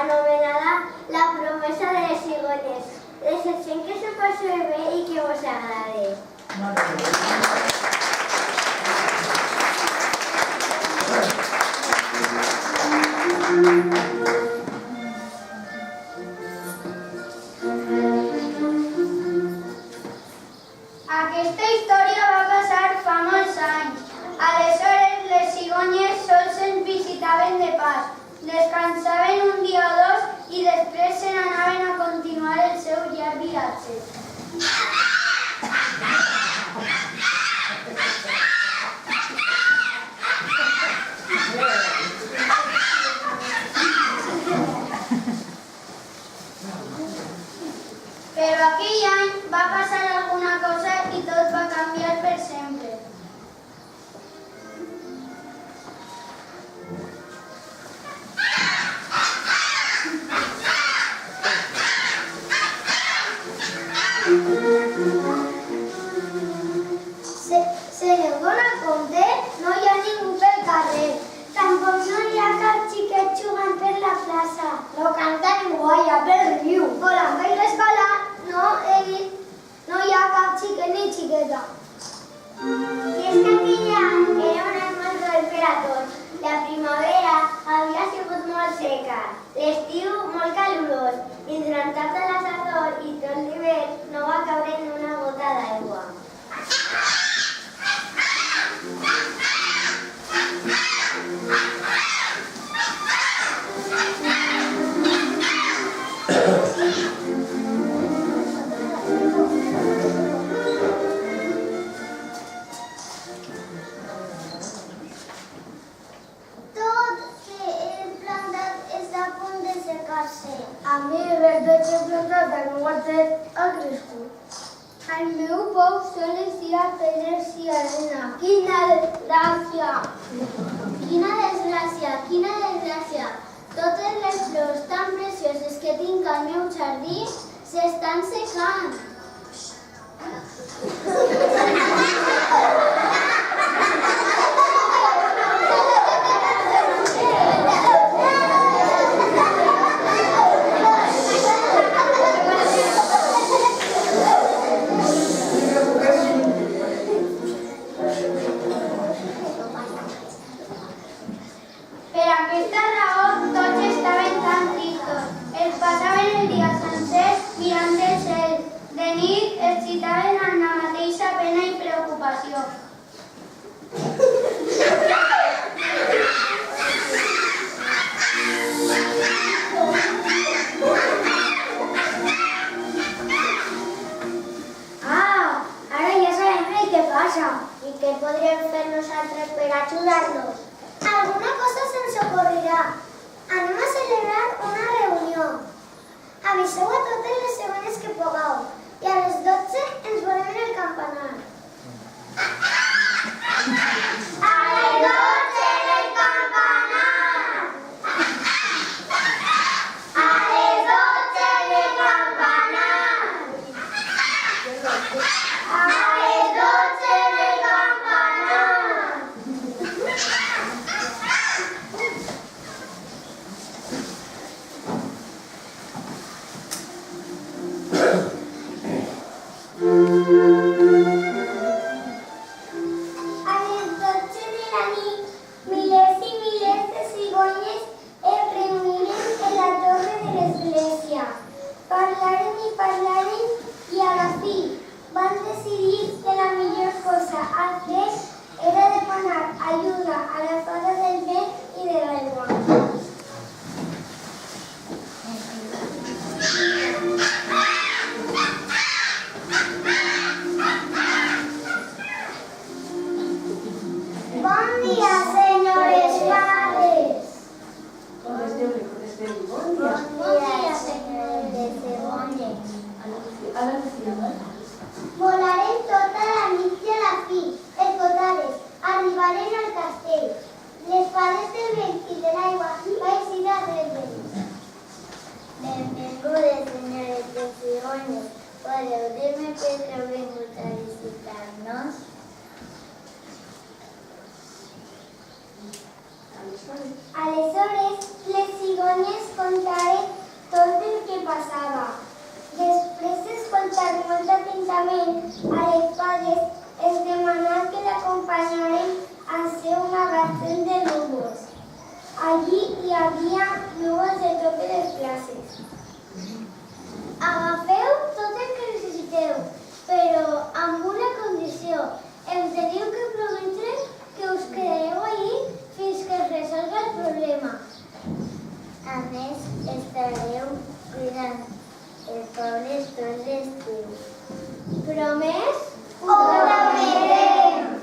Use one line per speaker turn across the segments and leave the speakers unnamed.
anomenada La promesa de les cigonyes. Desitgem que s'ho passeu bé i que vos agrade.
Aquesta història va passar fa molts anys. Aleshores, les cigonyes sols ens visitaven de pas, descansaven un dia o dos i després se n'anaven a continuar el seu llarg viatge. Però aquell any va passar alguna cosa i tot va canviar per sempre.
Se n'hi dona compte? No hi ha ningú pel carrer. Tampoc no hi ha cap xiquet jugant per la plaça. No canta ningú allà pel riu. Volant per l'escola no hi ha cap xiquet ni xiqueta. I és que aquell any era un any molt dolç per a tots. La primavera havia sigut molt seca, l'estiu molt calorós i durant tota la tardor i tot l'hivern no va caure ni una gota d'aigua.
A mi res de que he plantat al meu huertet ha crescut. Al meu pou sols hi ha pedres i arena. Quina desgràcia!
Quina desgràcia, quina desgràcia! Totes les flors tan precioses que tinc al meu jardí s'estan secant.
Per aquesta raó, tots estaven tan tristos. Es passaven el dia sencer mirant el cel. De nit es citaven amb la mateixa pena i preocupació.
Ara ja sabem el que passa. I què podríem fer nosaltres per ajudar-nos? Alguna cosa se'ns ocorrirà. Anem a celebrar una reunió. Aviseu a totes les cigonyes que pugueu i a les 12 ens veurem en el campanar. A les 12 en el campanar! A les 12 en el campanar! A les 12 en el campanar! A les 12 de la nit, milers i milers de cigonyes es reuniren en la torre de l'església. Parlaren i parlaren i a la fi van decidir que la millor cosa a fer era demanar ajuda a la fada del vent i de l'aigua. Bon dia, senyores fades! Bon dia, senyores cigonyes! Volarem tota la nit i a la fi, esgotades, arribarem al castell. Les fades del vent i de l'aigua vaig ir a rebre'ls. Benvingudes, senyores de cigonyes. Podeu dir-me què heu vingut a visitar-nos? Aleshores, les cigonyes contaren passava. Després d'escoltar molt atentament a les pares, es demanà que l'acompanyaren a ser un magatzem de núvols. Allí hi havia núvols de totes les classes. Agafeu tot el que necessiteu, però amb una condició. Em teniu que prometre que us quedareu allí fins que es resolgui el problema. A més, estareu cuidant el poble tot l'estiu. Promès? Ho prometem!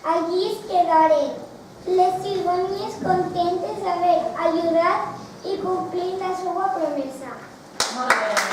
Allí es quedaren les cigonyes contentes d'haver ajudat i complit la seva promesa.
Molt bé.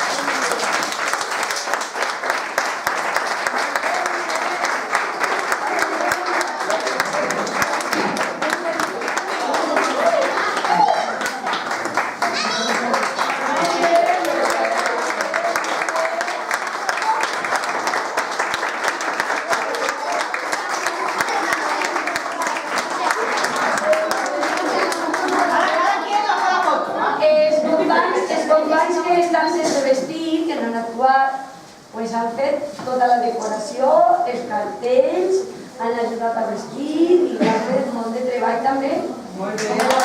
Pues han fet tota la decoració, els cartells, han ajudat a vestir i han fet molt de treball també. Molt bé.